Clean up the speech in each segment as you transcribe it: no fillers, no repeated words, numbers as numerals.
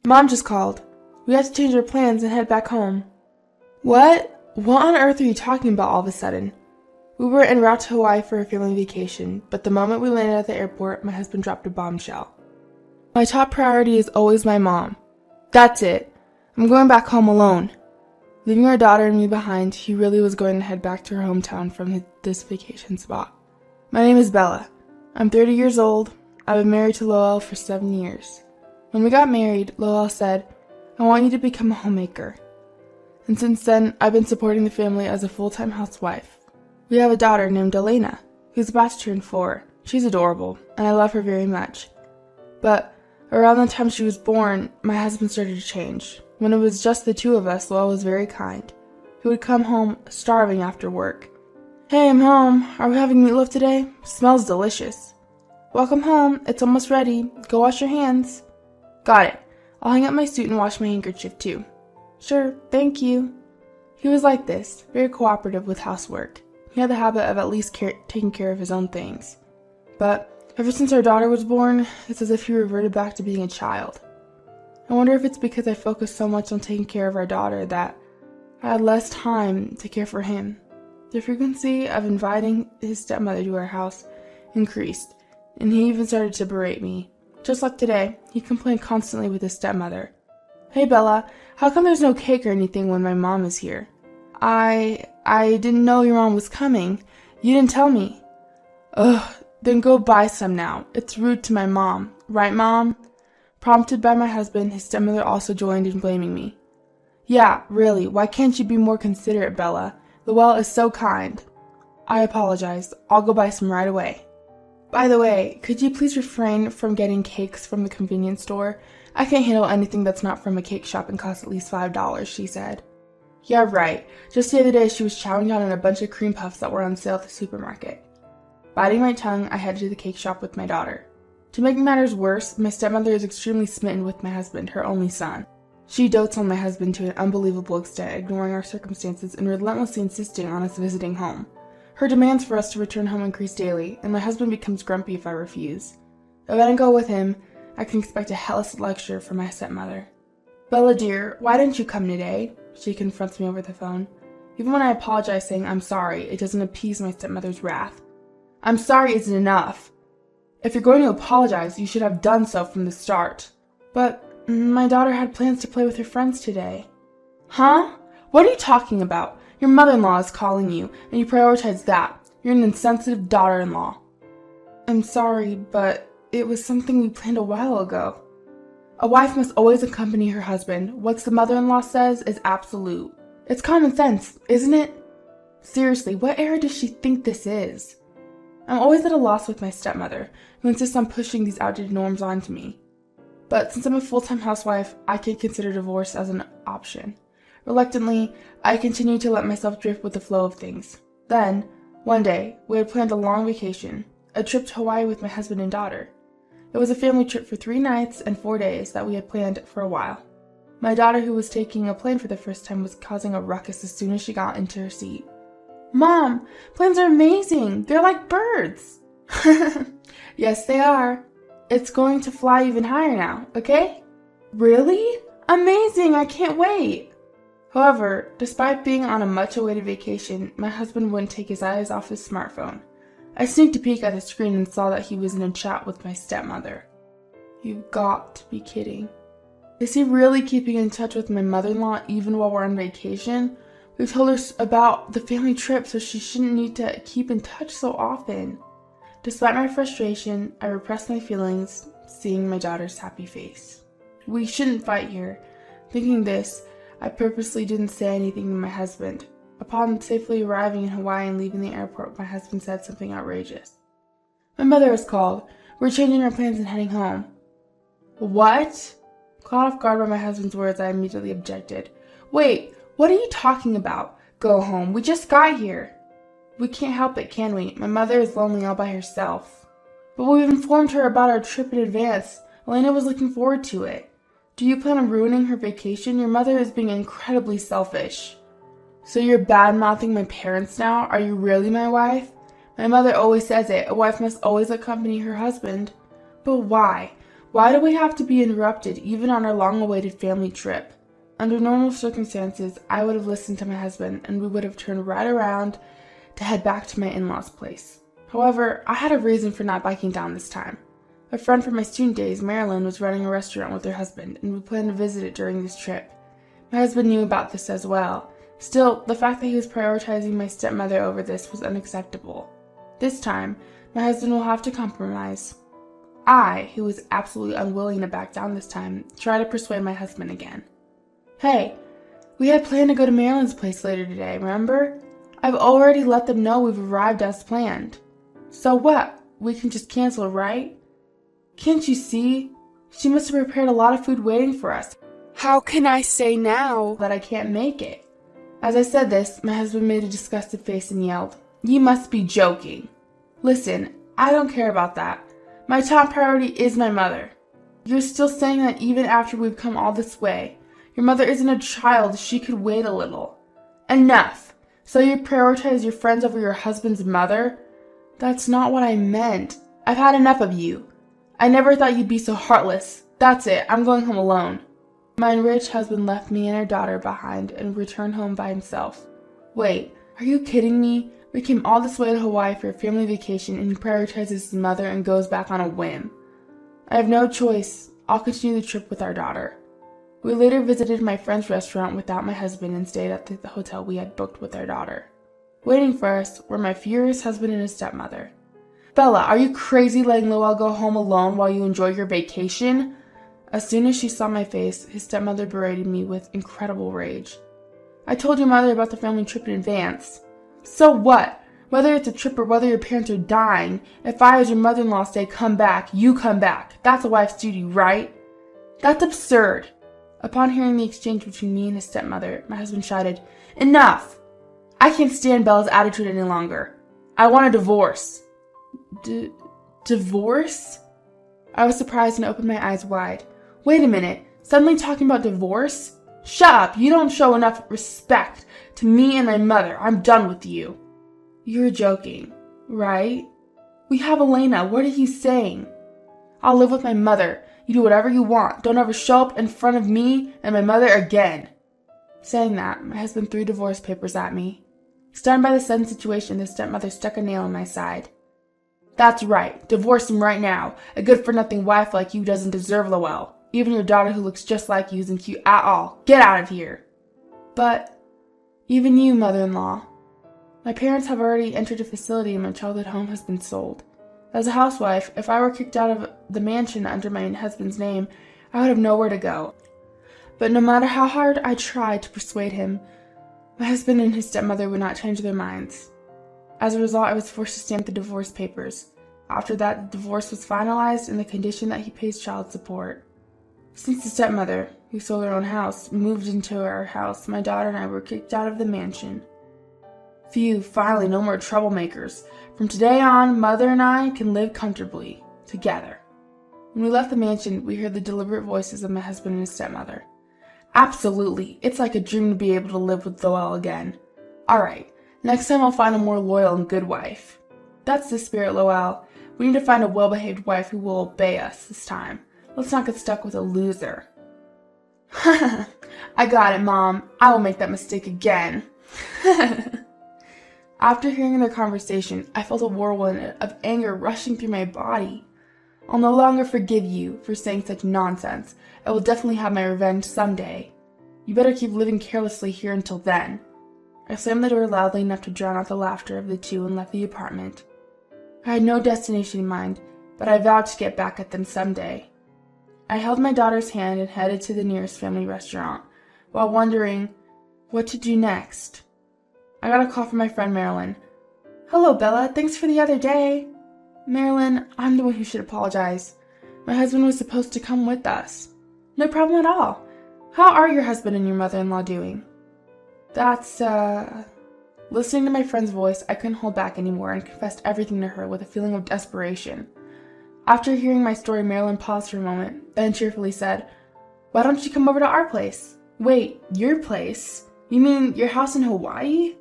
Mom just called. We have to change our plans and head back home. What? What on earth are you talking about all of a sudden? We were en route to Hawaii for a family vacation, but the moment we landed at the airport, my husband dropped a bombshell. My top priority is always my mom. That's it. I'm going back home alone. Leaving our daughter and me behind, he really was going to head back to her hometown from this vacation spot. My name is Bella. I'm 30 years old. I've been married to Lowell for 7 years. When we got married, Lowell said, "I want you to become a homemaker." And since then, I've been supporting the family as a full-time housewife. We have a daughter named Elena, who's about to turn 4. She's adorable, and I love her very much. But around the time she was born, my husband started to change. When it was just the two of us, Lowell was very kind. He would come home starving after work. "Hey, I'm home. Are we having meatloaf today? Smells delicious." "Welcome home. It's almost ready. Go wash your hands." "Got it. I'll hang up my suit and wash my handkerchief too." "Sure, thank you." He was like this, very cooperative with housework. He had the habit of at least taking care of his own things. But ever since our daughter was born, it's as if he reverted back to being a child. I wonder if it's because I focused so much on taking care of our daughter that I had less time to care for him. The frequency of inviting his stepmother to our house increased, and he even started to berate me. Just like today, he complained constantly with his stepmother. "Hey Bella, how come there's no cake or anything when my mom is here?" I didn't know your mom was coming. You didn't tell me." "Ugh, then go buy some now. It's rude to my mom. Right, Mom?" Prompted by my husband, his stepmother also joined in blaming me. "Yeah, really, why can't you be more considerate, Bella? Lowell is so kind." "I apologize. I'll go buy some right away." "By the way, could you please refrain from getting cakes from the convenience store? I can't handle anything that's not from a cake shop and costs at least $5, she said. "Yeah, right. Just the other day she was chowing down on a bunch of cream puffs that were on sale at the supermarket." Biting my tongue, I headed to the cake shop with my daughter. To make matters worse, my stepmother is extremely smitten with my husband, her only son. She dotes on my husband to an unbelievable extent, ignoring our circumstances and relentlessly insisting on us visiting home. Her demands for us to return home increase daily, and my husband becomes grumpy if I refuse. If I don't go with him, I can expect a hellish lecture from my stepmother. "Bella dear, why didn't you come today?" She confronts me over the phone. Even when I apologize saying I'm sorry, it doesn't appease my stepmother's wrath. "I'm sorry isn't enough. If you're going to apologize, you should have done so from the start." "But my daughter had plans to play with her friends today." "Huh? What are you talking about? Your mother-in-law is calling you, and you prioritize that. You're an insensitive daughter-in-law." "I'm sorry, but it was something we planned a while ago." A wife must always accompany her husband. What the mother-in-law says is absolute. It's common sense, isn't it? Seriously, what era does she think this is? I'm always at a loss with my stepmother, who insists on pushing these outdated norms onto me. But since I'm a full-time housewife, I can't consider divorce as an option. Reluctantly, I continue to let myself drift with the flow of things. Then, one day, we had planned a long vacation, a trip to Hawaii with my husband and daughter. It was a family trip for 3 nights and 4 days that we had planned for a while. My daughter, who was taking a plane for the first time, was causing a ruckus as soon as she got into her seat. "Mom, planes are amazing! They're like birds!" "Yes, they are. It's going to fly even higher now, okay?" "Really? Amazing! I can't wait!" However, despite being on a much-awaited vacation, my husband wouldn't take his eyes off his smartphone. I sneaked a peek at the screen and saw that he was in a chat with my stepmother. You've got to be kidding. Is he really keeping in touch with my mother-in-law even while we're on vacation? We've told her about the family trip, so she shouldn't need to keep in touch so often. Despite my frustration, I repressed my feelings, seeing my daughter's happy face. We shouldn't fight here. Thinking this, I purposely didn't say anything to my husband. Upon safely arriving in Hawaii and leaving the airport, my husband said something outrageous. "My mother has called. We're changing our plans and heading home." "What?" Caught off guard by my husband's words, I immediately objected. "Wait, what are you talking about? Go home. We just got here." "We can't help it, can we? My mother is lonely all by herself." "But we've informed her about our trip in advance. Elena was looking forward to it. Do you plan on ruining her vacation? Your mother is being incredibly selfish." "So you're bad-mouthing my parents now? Are you really my wife?" "My mother always says it. A wife must always accompany her husband." "But why? Why do we have to be interrupted even on our long-awaited family trip? Under normal circumstances, I would have listened to my husband and we would have turned right around to head back to my in-laws' place. However, I had a reason for not biking down this time. A friend from my student days, Marilyn, was running a restaurant with her husband, and we planned to visit it during this trip. My husband knew about this as well. Still, the fact that he was prioritizing my stepmother over this was unacceptable. This time, my husband will have to compromise. I, who was absolutely unwilling to back down this time, tried to persuade my husband again. Hey, we had planned to go to Marilyn's place later today, remember? I've already let them know we've arrived as planned. So what? We can just cancel, right? Can't you see? She must have prepared a lot of food waiting for us. How can I say now that I can't make it? As I said this, my husband made a disgusted face and yelled, "You must be joking." Listen, I don't care about that. My top priority is my mother. You're still saying that even after we've come all this way. Your mother isn't a child, she could wait a little. Enough! So you prioritize your friends over your husband's mother? That's not what I meant. I've had enough of you. I never thought you'd be so heartless. That's it, I'm going home alone. My enraged husband left me and our daughter behind and returned home by himself. Wait, are you kidding me? We came all this way to Hawaii for a family vacation and he prioritizes his mother and goes back on a whim. I have no choice. I'll continue the trip with our daughter. We later visited my friend's restaurant without my husband and stayed at the hotel we had booked with our daughter. Waiting for us were my furious husband and his stepmother. Bella, are you crazy letting Lowell go home alone while you enjoy your vacation? As soon as she saw my face, his stepmother berated me with incredible rage. I told your mother about the family trip in advance. So what? Whether it's a trip or whether your parents are dying, if I as your mother-in-law say come back, you come back. That's a wife's duty, right? That's absurd. Upon hearing the exchange between me and his stepmother, my husband shouted, "Enough! I can't stand Bella's attitude any longer. I want a divorce." Divorce? I was surprised and opened my eyes wide. Wait a minute, suddenly talking about divorce? Shut up, you don't show enough respect to me and my mother. I'm done with you. You're joking, right? We have Elena, what are you saying? I'll live with my mother. You do whatever you want. Don't ever show up in front of me and my mother again. Saying that, my husband threw divorce papers at me. Stunned by the sudden situation, the stepmother stuck a nail in my side. That's right. Divorce him right now. A good-for-nothing wife like you doesn't deserve Lowell. Even your daughter who looks just like you isn't cute at all. Get out of here. But, even you, mother-in-law. My parents have already entered a facility and my childhood home has been sold. As a housewife, if I were kicked out of the mansion under my husband's name, I would have nowhere to go. But no matter how hard I tried to persuade him, my husband and his stepmother would not change their minds. As a result, I was forced to stamp the divorce papers. After that, the divorce was finalized in the condition that he pays child support. Since the stepmother, who sold her own house, moved into our house, my daughter and I were kicked out of the mansion. Phew, finally, no more troublemakers. From today on, Mother and I can live comfortably, together. When we left the mansion, we heard the deliberate voices of my husband and his stepmother. Absolutely, it's like a dream to be able to live with Lowell again. Alright, next time I'll find a more loyal and good wife. That's the spirit, Lowell. We need to find a well-behaved wife who will obey us this time. Let's not get stuck with a loser. I got it, Mom. I will make that mistake again. After hearing their conversation, I felt a whirlwind of anger rushing through my body. I'll no longer forgive you for saying such nonsense. I will definitely have my revenge someday. You better keep living carelessly here until then. I slammed the door loudly enough to drown out the laughter of the two and left the apartment. I had no destination in mind, but I vowed to get back at them someday. I held my daughter's hand and headed to the nearest family restaurant, while wondering what to do next. I got a call from my friend Marilyn. "Hello, Bella. Thanks for the other day." "Marilyn, I'm the one who should apologize. My husband was supposed to come with us." "No problem at all. How are your husband and your mother-in-law doing?" That's, Listening to my friend's voice, I couldn't hold back anymore and confessed everything to her with a feeling of desperation. After hearing my story, Marilyn paused for a moment, then cheerfully said, "Why don't you come over to our place?" "Wait, your place? You mean your house in Hawaii?"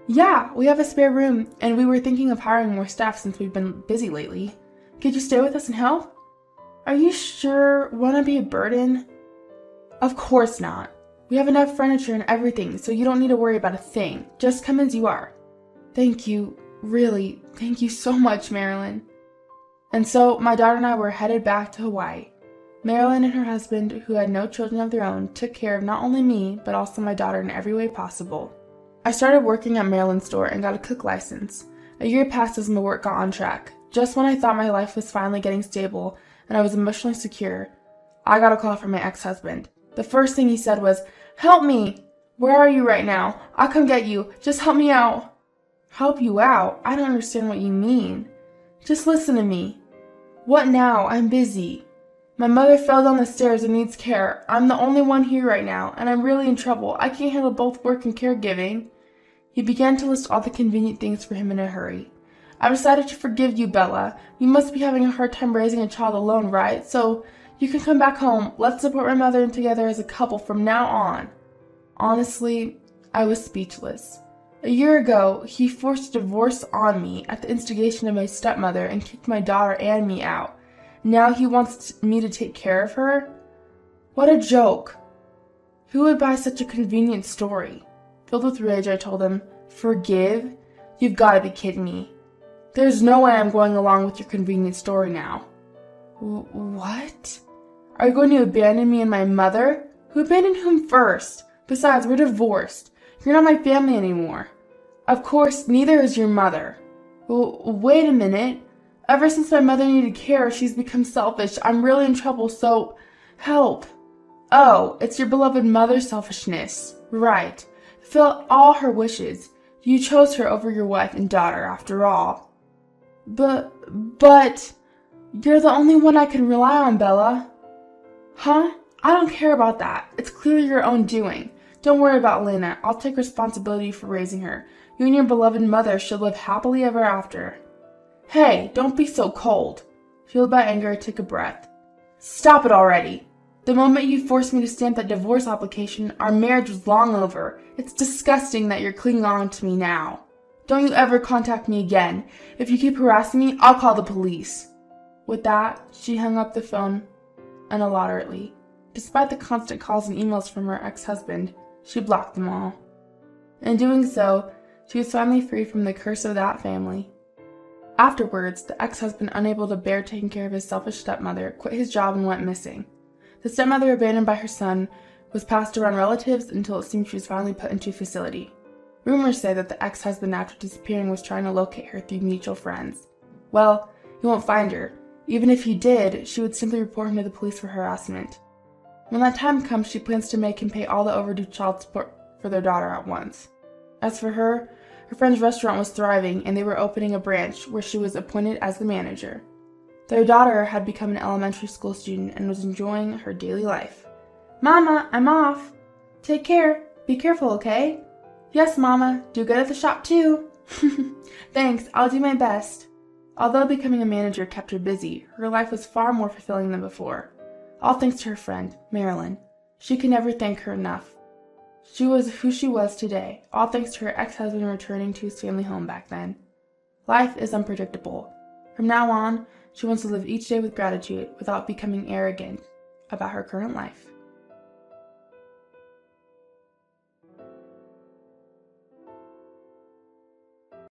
"Yeah, we have a spare room, and we were thinking of hiring more staff since we've been busy lately. Could you stay with us and help?" Are you sure? Wanna be a burden? Of course not. We have enough furniture and everything, so you don't need to worry about a thing. Just come as you are. Thank you. Really, thank you so much, Marilyn. And so, my daughter and I were headed back to Hawaii. Marilyn and her husband, who had no children of their own, took care of not only me, but also my daughter in every way possible. I started working at Marilyn's store and got a cook license. A year passed as my work got on track. Just when I thought my life was finally getting stable and I was emotionally secure, I got a call from my ex-husband. The first thing he said was, "Help me! Where are you right now? I'll come get you. Just help me out." Help you out? I don't understand what you mean. Just listen to me. What now? I'm busy. My mother fell down the stairs and needs care. I'm the only one here right now, and I'm really in trouble. I can't handle both work and caregiving. He began to list all the convenient things for him in a hurry. I've decided to forgive you, Bella. You must be having a hard time raising a child alone, right? So you can come back home. Let's support my mother together as a couple from now on. Honestly, I was speechless. A year ago, he forced a divorce on me at the instigation of my stepmother and kicked my daughter and me out. Now he wants me to take care of her? What a joke. Who would buy such a convenient story? Filled with rage, I told him, "Forgive? You've got to be kidding me. There's no way I'm going along with your convenient story now." What? Are you going to abandon me and my mother? Who abandoned whom first? Besides, we're divorced. You're not my family anymore. Of course, neither is your mother. Wait a minute. Ever since my mother needed care, she's become selfish. I'm really in trouble, so help. Oh, it's your beloved mother's selfishness. Right. Fulfill all her wishes. You chose her over your wife and daughter, after all. But, you're the only one I can rely on, Bella. Huh? I don't care about that. It's clearly your own doing. Don't worry about Lena. I'll take responsibility for raising her. You and your beloved mother should live happily ever after. Hey, don't be so cold. Fueled by anger, I took a breath. Stop it already. The moment you forced me to stamp that divorce application, our marriage was long over. It's disgusting that you're clinging on to me now. Don't you ever contact me again. If you keep harassing me, I'll call the police. With that, she hung up the phone unilaterally. Despite the constant calls and emails from her ex-husband, she blocked them all. In doing so, she was finally free from the curse of that family. Afterwards, the ex-husband, unable to bear taking care of his selfish stepmother, quit his job and went missing. The stepmother, abandoned by her son, was passed around relatives until it seemed she was finally put into a facility. Rumors say that the ex-husband, after disappearing, was trying to locate her through mutual friends. Well, he won't find her. Even if he did, she would simply report him to the police for harassment. When that time comes, she plans to make him pay all the overdue child support for their daughter at once. As for her friend's restaurant was thriving, and they were opening a branch where she was appointed as the manager. Their daughter had become an elementary school student and was enjoying her daily life. "Mama, I'm off. Take care. Be careful, okay?" "Yes, Mama. Do good at the shop, too." "Thanks. I'll do my best." Although becoming a manager kept her busy, her life was far more fulfilling than before. All thanks to her friend, Marilyn. She could never thank her enough. She was who she was today, all thanks to her ex-husband returning to his family home back then. Life is unpredictable. From now on, she wants to live each day with gratitude without becoming arrogant about her current life.